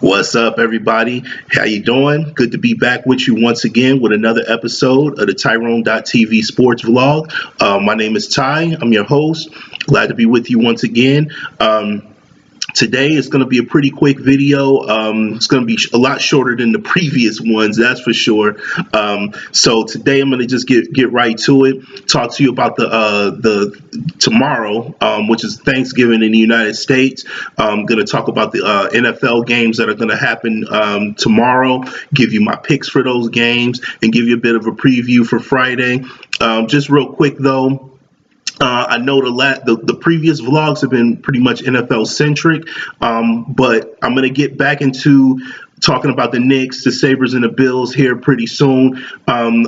What's up, everybody? How you doing? Good to be back with you once again with another episode of the Tyrone.tv sports vlog. My name is Ty. I'm your host. Glad to be with you once again. Today is going to be a pretty quick video. It's going to be a lot shorter than the previous ones, that's for sure. So today I'm going to just get right to it. Talk to you about the tomorrow, which is Thanksgiving in the United States. I'm going to talk about the NFL games that are going to happen tomorrow. Give you my picks for those games and give you a bit of a preview for Friday. Just real quick though. I know the previous vlogs have been pretty much NFL centric, but I'm going to get back into talking about the Knicks, the Sabres, and the Bills here pretty soon. I'm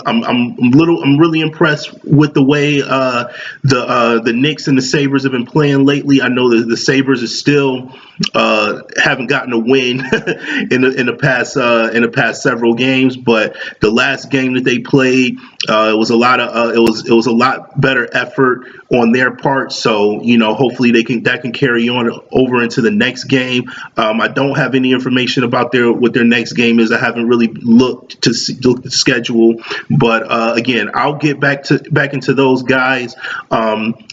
really impressed with the way the Knicks and the Sabres have been playing lately. I know that the Sabres is still haven't gotten a win in the past several games, but the last game that they played, it was a lot better effort on their part. So hopefully that can carry on over into the next game. I don't have any information about what their next game is. I haven't really looked at the schedule, but again, I'll get back into those guys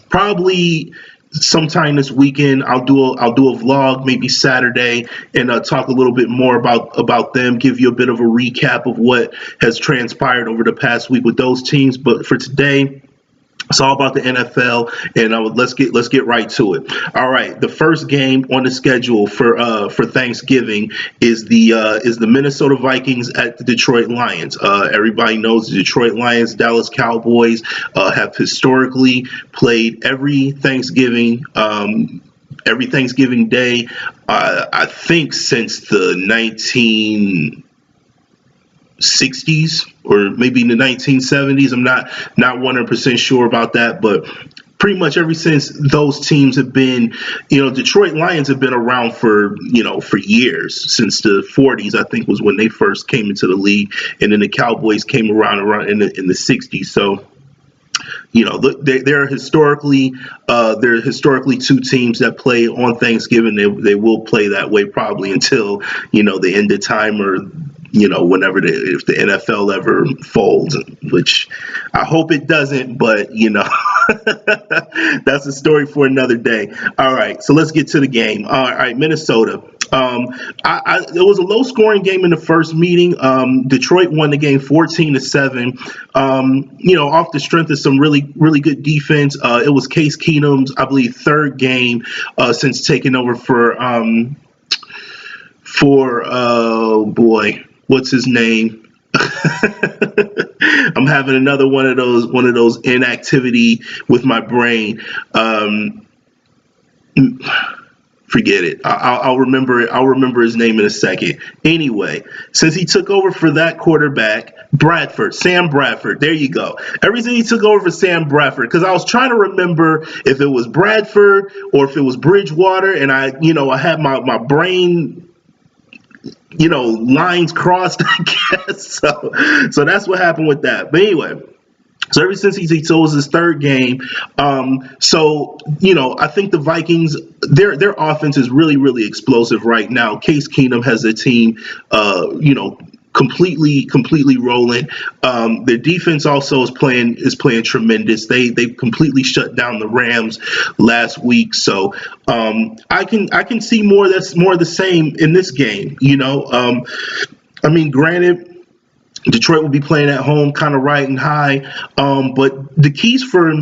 probably sometime this weekend. I'll do a vlog maybe Saturday and talk a little bit more about them, give you a bit of a recap of what has transpired over the past week with those teams. But for today, it's all about the NFL, and let's get right to it. All right, the first game on the schedule for Thanksgiving is the Minnesota Vikings at the Detroit Lions. Everybody knows the Detroit Lions, Dallas Cowboys have historically played every Thanksgiving day. I think since the 1960s or maybe in the 1970s. I'm not 100% sure about that, but pretty much ever since those teams have been, Detroit Lions have been around for years, since the 40s, I think was when they first came into the league, and then the Cowboys came around in the 60s. So they're historically two teams that play on Thanksgiving. They will play that way probably until the end of time, or whenever if the NFL ever folds, which I hope it doesn't, but that's a story for another day. All right, so let's get to the game. All right, Minnesota. It was a low scoring game in the first meeting. Detroit won the game 14-7. Off the strength of some really, really good defense. It was Case Keenum's, I believe, third game since taking over for oh boy, what's his name? I'm having another one of those inactivity with my brain. Forget it. I'll remember his name in a second. Anyway, since he took over for that quarterback, Sam Bradford. There you go. Everything he took over for Sam Bradford, because I was trying to remember if it was Bradford or if it was Bridgewater, and I had my brain lines crossed, I guess. So that's what happened with that. But anyway, so ever since it was his third game, I think the Vikings, their offense is really, really explosive right now. Case Keenum has a team, completely rolling. Their defense also is playing tremendous. They completely shut down the Rams last week. So I can see more of the same in this game. Granted, Detroit will be playing at home, kind of riding high. But the keys for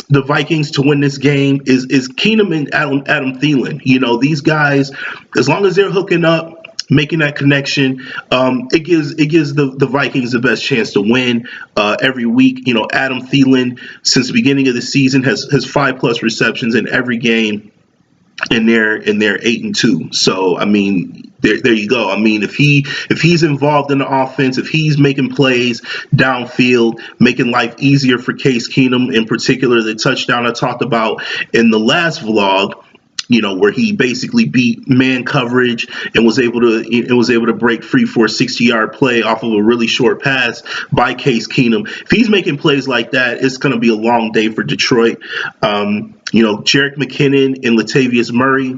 the Vikings to win this game is Keenum and Adam Thielen. These guys, as long as they're hooking up, making that connection, it gives the Vikings the best chance to win every week. Adam Thielen, since the beginning of the season, has 5+ receptions in every game, and they're 8-2. So there you go. If he's involved in the offense, if he's making plays downfield, making life easier for Case Keenum, in particular, the touchdown I talked about in the last vlog, where he basically beat man coverage and was able to break free for a 60-yard play off of a really short pass by Case Keenum. If he's making plays like that, it's going to be a long day for Detroit. Jerick McKinnon and Latavius Murray,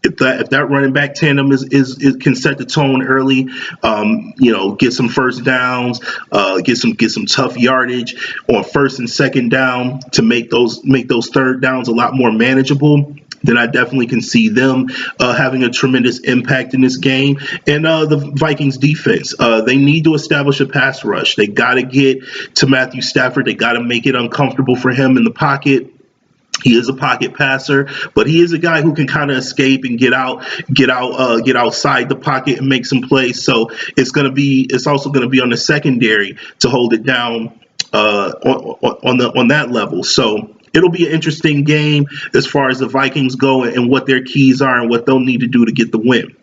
If that running back tandem is can set the tone early, get some first downs, get some tough yardage on first and second down to make those third downs a lot more manageable, then I definitely can see them having a tremendous impact in this game. And the Vikings defense, they need to establish a pass rush. They got to get to Matthew Stafford. They got to make it uncomfortable for him in the pocket. He is a pocket passer, but he is a guy who can kind of escape and get outside the pocket and make some plays. So it's also going to be on the secondary to hold it down on that level. So it'll be an interesting game as far as the Vikings go and what their keys are and what they'll need to do to get the win.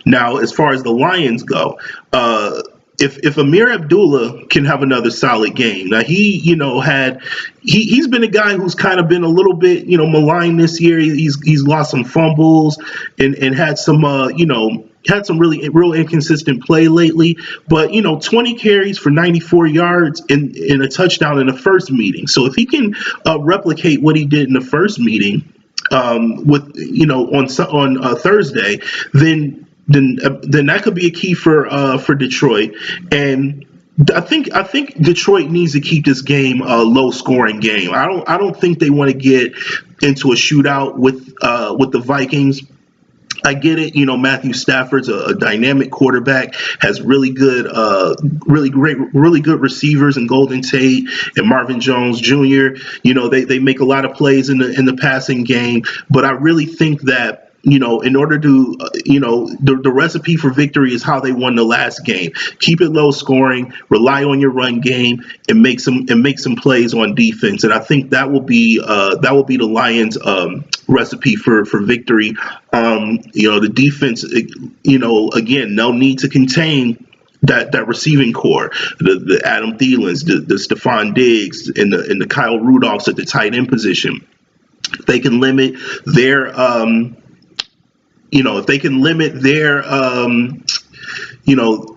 Now, as far as the Lions go, if Amir Abdullah can have another solid game, now he's been a guy who's kind of been a little bit maligned this year. He's lost some fumbles and had some really real inconsistent play lately. But 20 carries for 94 yards and a touchdown in the first meeting. So if he can replicate what he did in the first meeting on Thursday, then that could be a key for Detroit. And I think Detroit needs to keep this game a low scoring game. I don't think they want to get into a shootout with the Vikings. I get it. Matthew Stafford's a dynamic quarterback, has really good receivers in Golden Tate and Marvin Jones Jr. They make a lot of plays in the passing game, but I really think that in order to, the recipe for victory is how they won the last game. Keep it low scoring, rely on your run game, and make some plays on defense. And I think that will be the Lions' recipe for victory. The defense, again, they'll need to contain that receiving core, the Adam Thielens, the Stephon Diggs, and the Kyle Rudolphs at the tight end position. If they can limit their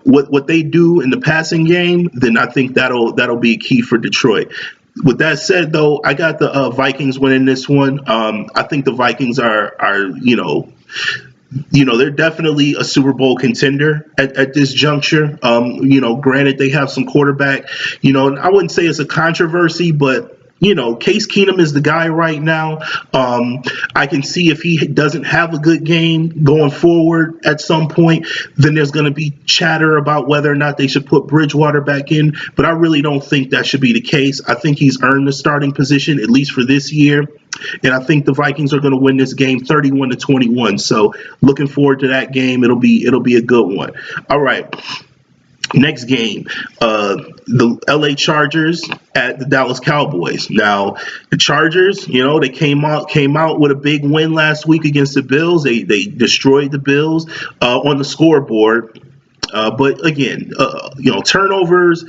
what they do in the passing game, then I think that'll be key for Detroit. With that said, though, I got the Vikings winning this one. I think the Vikings are they're definitely a Super Bowl contender at this juncture. Granted, they have some quarterback. I wouldn't say it's a controversy, but Case Keenum is the guy right now. I can see if he doesn't have a good game going forward at some point, then there's going to be chatter about whether or not they should put Bridgewater back in. But I really don't think that should be the case. I think he's earned the starting position, at least for this year. And I think the Vikings are going to win this game 31-21. So looking forward to that game. It'll be a good one. All right. Next game, the LA Chargers at the Dallas Cowboys. Now, the Chargers, they came out with a big win last week against the Bills. They destroyed the Bills on the scoreboard. But again, turnovers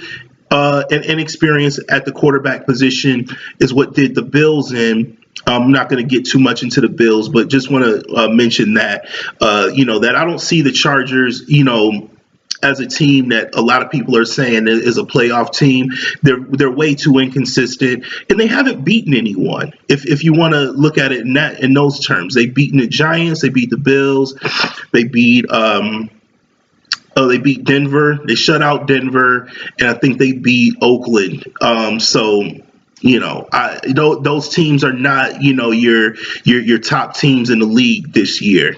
and inexperience at the quarterback position is what did the Bills in. I'm not going to get too much into the Bills, but just want to mention that, that I don't see the Chargers, as a team that a lot of people are saying is a playoff team. They're way too inconsistent, and they haven't beaten anyone. If you want to look at it in those terms, they've beaten the Giants, they beat the Bills, they beat Denver, they shut out Denver, and I think they beat Oakland. Those teams are not, your top teams in the league this year,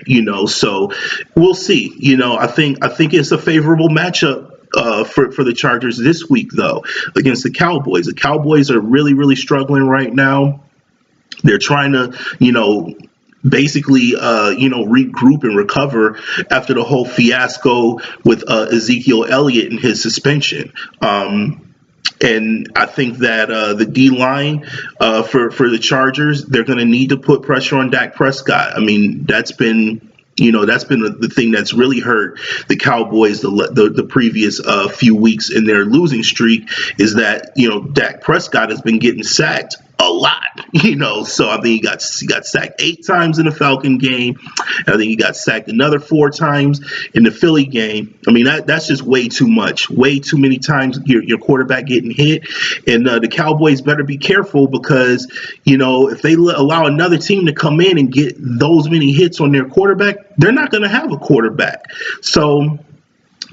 so we'll see. I think it's a favorable matchup for the Chargers this week, though, against the Cowboys. The Cowboys are really, really struggling right now. They're trying to, basically, regroup and recover after the whole fiasco with Ezekiel Elliott and his suspension. And I think that the D-line for the Chargers, they're going to need to put pressure on Dak Prescott. I mean, that's been the thing that's really hurt the Cowboys the previous few weeks in their losing streak, is that Dak Prescott has been getting sacked a lot, So I think he got sacked 8 times in the Falcon game. And I think he got sacked another 4 times in the Philly game. I mean, that's just way too much, way too many times your quarterback getting hit. And the Cowboys better be careful because if they allow another team to come in and get those many hits on their quarterback, they're not going to have a quarterback. So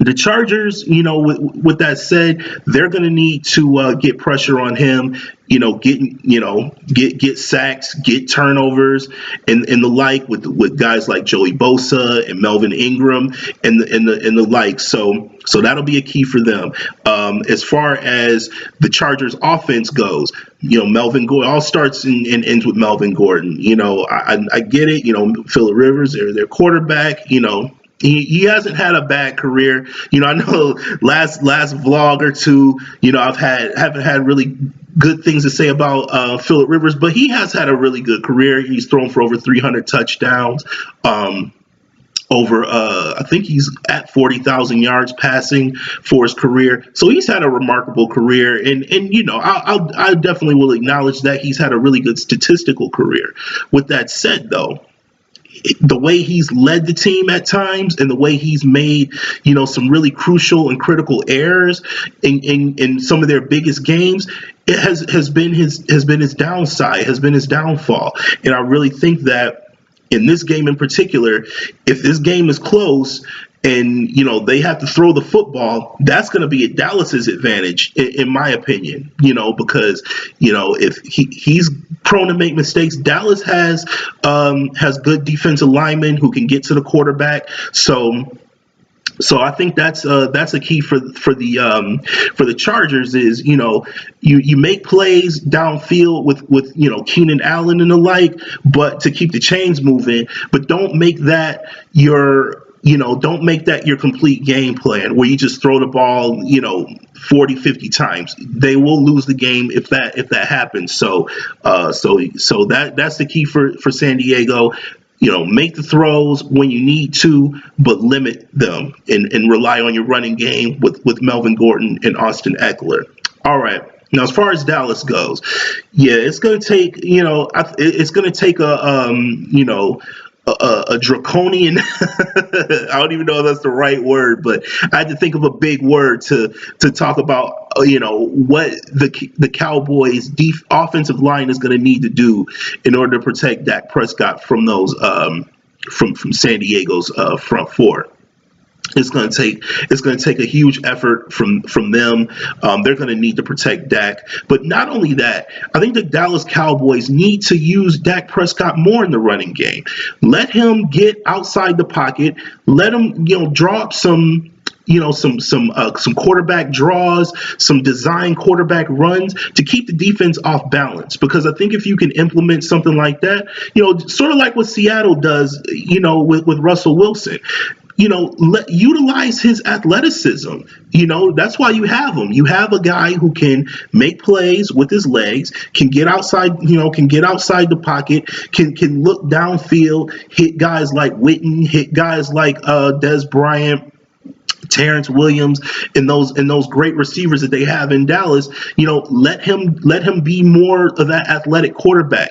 the Chargers, with that said, they're going to need to get pressure on him, get sacks, get turnovers, and the like with guys like Joey Bosa and Melvin Ingram and the like. So that'll be a key for them. As far as the Chargers offense goes, Melvin Gordon all starts and ends with Melvin Gordon. I get it. Phillip Rivers, their quarterback. He hasn't had a bad career. I know last vlog or two, haven't had really good things to say about Phillip Rivers, but he has had a really good career. He's thrown for over 300 touchdowns. I think he's at 40,000 yards passing for his career. So he's had a remarkable career. And I definitely will acknowledge that he's had a really good statistical career. With that said, though, the way he's led the team at times and the way he's made, some really crucial and critical errors in some of their biggest games, it has been his downside, has been his downfall. And I really think that in this game in particular, if this game is close and they have to throw the football, that's going to be at Dallas's advantage, in my opinion. Because if he's prone to make mistakes, Dallas has good defensive linemen who can get to the quarterback. So I think that's a key for the Chargers is you make plays downfield with Keenan Allen and the like, but to keep the chains moving, but don't make that your complete game plan where you just throw the ball 40, 50 times. They will lose the game if that happens. So that's the key for San Diego. Make the throws when you need to, but limit them and rely on your running game with Melvin Gordon and Austin Eckler. All right. Now, as far as Dallas goes, yeah, it's going to take, a draconian, I don't even know if that's the right word, but I had to think of a big word to talk about, what the Cowboys offensive line is going to need to do in order to protect Dak Prescott from those, from San Diego's front four. It's going to take a huge effort from them. They're going to need to protect Dak. But not only that, I think the Dallas Cowboys need to use Dak Prescott more in the running game. Let him get outside the pocket. Let him, draw up some quarterback draws, some design quarterback runs to keep the defense off balance. Because I think if you can implement something like that, sort of like what Seattle does, with Russell Wilson. Utilize his athleticism. That's why you have him. You have a guy who can make plays with his legs, can get outside the pocket, can look downfield, hit guys like Witten, hit guys like Dez Bryant, Terrence Williams, and those great receivers that they have in Dallas. Let him be more of that athletic quarterback.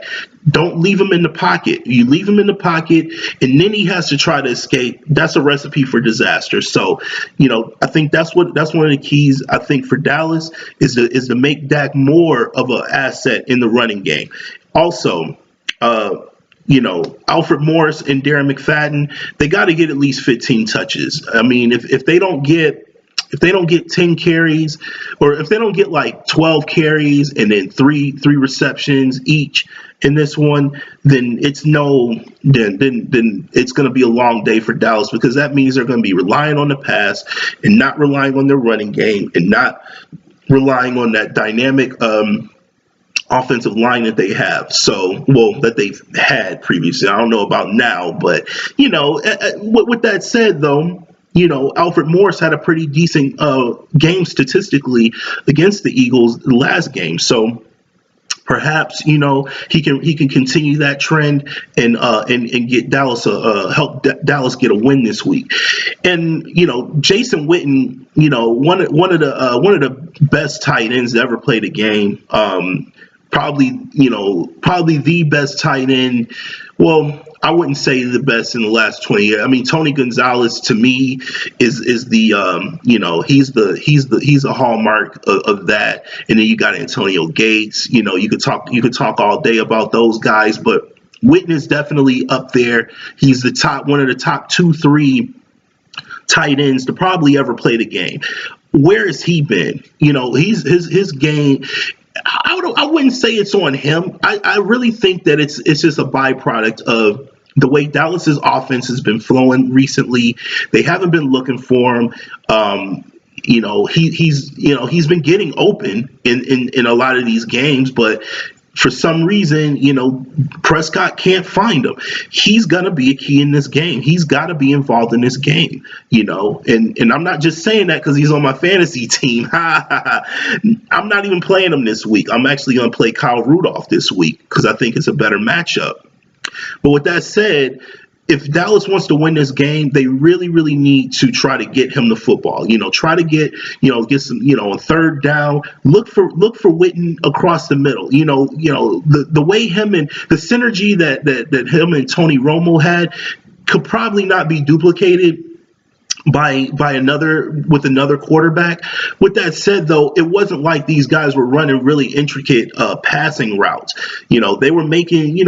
Don't leave him in the pocket. You leave him in the pocket, and then he has to try to escape. That's a recipe for disaster. So, I think that's one of the keys. I think for Dallas is to make Dak more of an asset in the running game. Also, Alfred Morris and Darren McFadden, they got to get at least 15 touches. I mean, if they don't get 10 carries, or if they don't get like 12 carries and then three receptions each in this one, then it's then it's going to be a long day for Dallas, because that means they're going to be relying on the pass and not relying on their running game and not relying on that dynamic offensive line that they have. That they've had previously. I don't know about now, but with that said, though, Alfred Morris had a pretty decent game statistically against the Eagles last game. So perhaps he can continue that trend and get Dallas help Dallas get a win this week. And Jason Witten, one of the best tight ends to ever play the game. probably, probably the best tight end. Well, I wouldn't say the best in the last 20 years. I mean, Tony Gonzalez to me is the he's a hallmark of that. And then you got Antonio Gates. You could talk all day about those guys, but Witten is definitely up there. He's one of the top two, three tight ends to probably ever play the game. Where has he been? His game. I wouldn't say it's on him. I really think that it's just a byproduct of the way Dallas's offense has been flowing recently. They haven't been looking for him. He's been getting open in a lot of these games, but for some reason, Prescott can't find him. He's gonna be a key in this game. He's got to be involved in this game. And I'm not just saying that because he's on my fantasy team. I'm not even playing him this week. I'm actually gonna play Kyle Rudolph this week because I think it's a better matchup. But with that said, if Dallas wants to win this game, they really, really need to try to get him the football. Try to get some, a third down. Look for Witten across the middle. The way him and the synergy that him and Tony Romo had could probably not be duplicated by another quarterback. With that said, though, it wasn't like these guys were running really intricate passing routes. They were making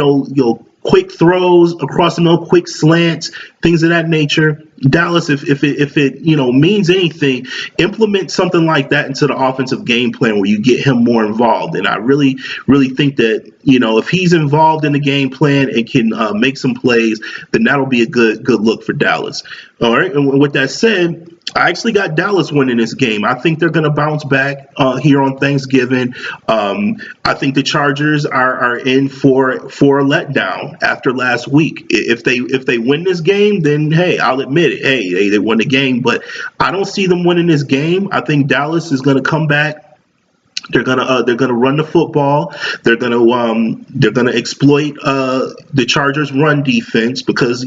quick throws across the middle, quick slants, things of that nature. Dallas, if it means anything, implement something like that into the offensive game plan where you get him more involved. And I really, really think that if he's involved in the game plan and can make some plays, then that'll be a good look for Dallas. All right. And with that said, I actually got Dallas winning this game. I think they're going to bounce back here on Thanksgiving. I think the Chargers are in for a letdown after last week. If they win this game, then hey, I'll admit it. Hey, they won the game, but I don't see them winning this game. I think Dallas is going to come back. They're gonna run the football. They're gonna exploit the Chargers' run defense because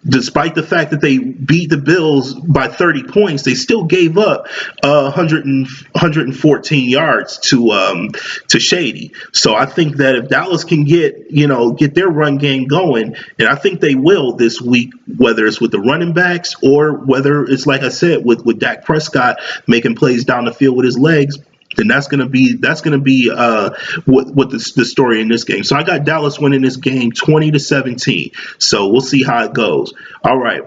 despite the fact that they beat the Bills by 30 points, they still gave up 114 yards to Shady. So I think that if Dallas can get their run game going, and I think they will this week, whether it's with the running backs or whether it's, like I said, with Dak Prescott making plays down the field with his legs, then that's gonna be what the story in this game. So I got Dallas winning this game 20-17. So we'll see how it goes. All right.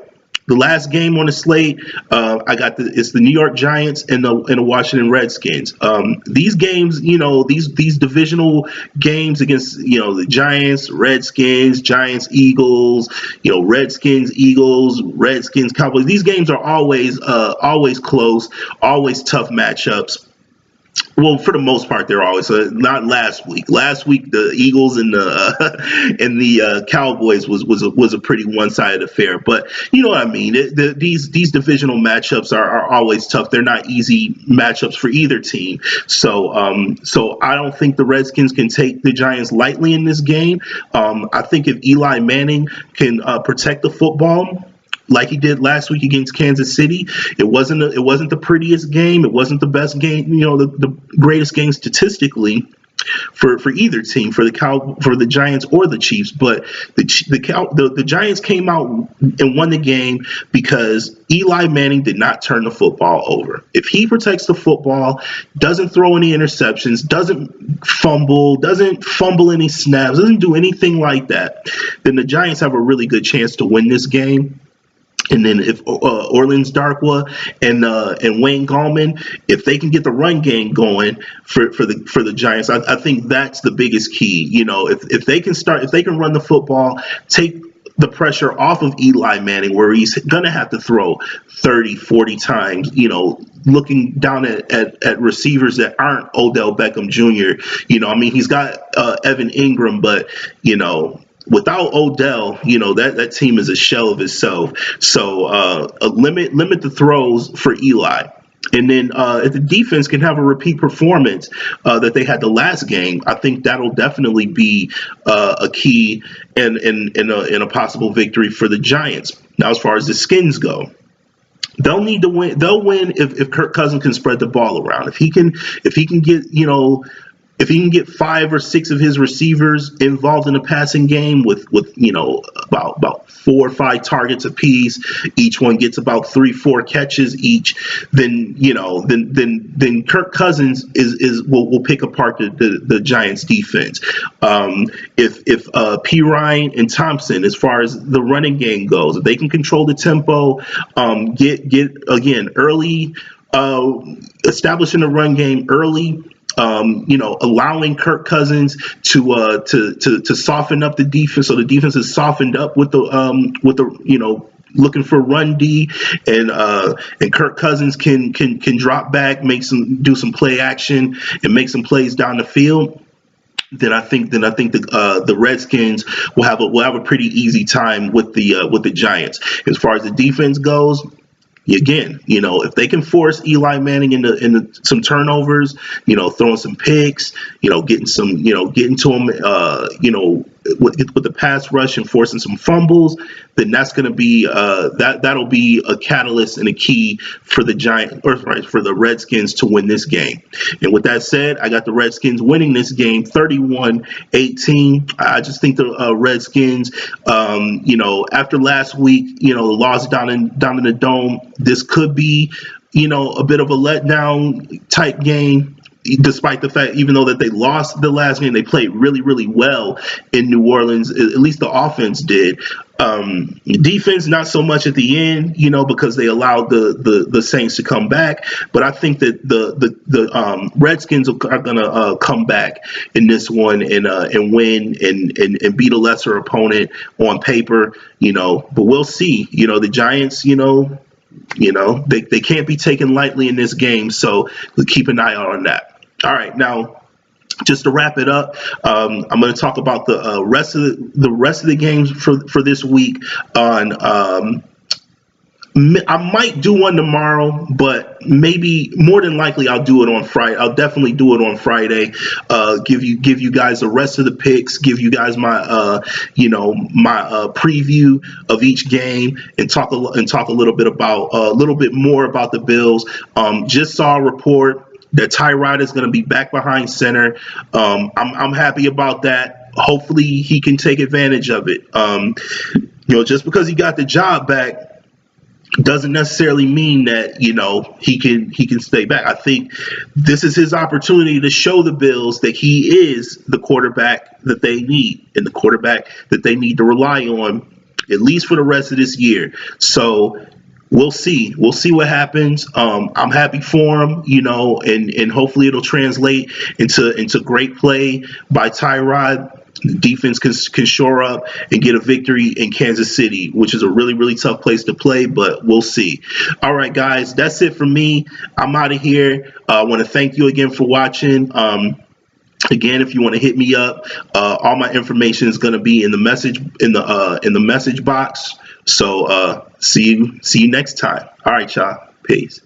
The last game on the slate, it's the New York Giants and the Washington Redskins. These games, these divisional games against the Giants, Redskins, Giants, Eagles, Redskins, Eagles, Redskins, Cowboys. These games are always close, always tough matchups. Well, for the most part, they're always not last week. Last week, the Eagles and the Cowboys was a pretty one-sided affair. But you know what I mean. These divisional matchups are always tough. They're not easy matchups for either team. So I don't think the Redskins can take the Giants lightly in this game. I think if Eli Manning can protect the football like he did last week against Kansas City, it wasn't the prettiest game. It wasn't the best game, the greatest game statistically for either team, for the Giants or the Chiefs. But the Giants came out and won the game because Eli Manning did not turn the football over. If he protects the football, doesn't throw any interceptions, doesn't fumble any snaps, doesn't do anything like that, then the Giants have a really good chance to win this game. And then if Orleans Darkwa and Wayne Gallman, if they can get the run game going for the Giants, I think that's the biggest key. If they can run the football, take the pressure off of Eli Manning, where he's gonna have to throw 30, 40 times, looking down at receivers that aren't Odell Beckham Jr. He's got Evan Ingram, but without Odell, that team is a shell of itself. So limit the throws for Eli. And then if the defense can have a repeat performance that they had the last game, I think that'll definitely be a key and a possible victory for the Giants. Now, as far as the Skins go, they'll need to win. They'll win if Kirk Cousins can spread the ball around. If he can get if he can get 5 or 6 of his receivers involved in the passing game with about 4 or 5 targets apiece, each one gets about 3 or 4 catches each, then then Kirk Cousins will pick apart the Giants defense. If P Ryan and Thompson, as far as the running game goes, if they can control the tempo, get again early, establishing the run game early, allowing Kirk Cousins to soften up the defense, so the defense is softened up with the looking for run D, and Kirk Cousins can drop back, do some play action, and make some plays down the field. Then I think the Redskins will have a pretty easy time with the Giants. As far as the defense goes, again, if they can force Eli Manning into some turnovers, throwing some picks, getting to him, with the pass rush and forcing some fumbles, then that's going to be that'll be a catalyst and a key for the for the Redskins to win this game. And with that said, I got the Redskins winning this game 31-18. I just think the Redskins, after last week, the loss down in the Dome, this could be, a bit of a letdown type game. Despite the fact, even though that they lost the last game, they played really, really well in New Orleans. At least the offense did. Defense, not so much at the end, because they allowed the Saints to come back. But I think that the Redskins are going to come back in this one and win and beat a lesser opponent on paper. But we'll see. The Giants, they can't be taken lightly in this game. So keep an eye out on that. All right, now just to wrap it up, I'm going to talk about the rest of the games for this week. I might do one tomorrow, but maybe more than likely I'll do it on Friday. I'll definitely do it on Friday. Give you guys the rest of the picks. Give you guys my my preview of each game and talk a little bit more about the Bills. Just saw a report that Tyrod is going to be back behind center. I'm happy about that. Hopefully he can take advantage of it. Just because he got the job back doesn't necessarily mean that he can stay back. I think this is his opportunity to show the Bills that he is the quarterback that they need, and the quarterback that they need to rely on, at least for the rest of this year. So we'll see what happens. I'm happy for him, and hopefully it'll translate into great play by Tyrod. The defense can shore up and get a victory in Kansas City, which is a really, really tough place to play, but we'll see. All right, guys, that's it for me. I'm out of here. I want to thank you again for watching. Again, if you want to hit me up, all my information is going to be in the message box. So see you next time. All right, y'all. Peace.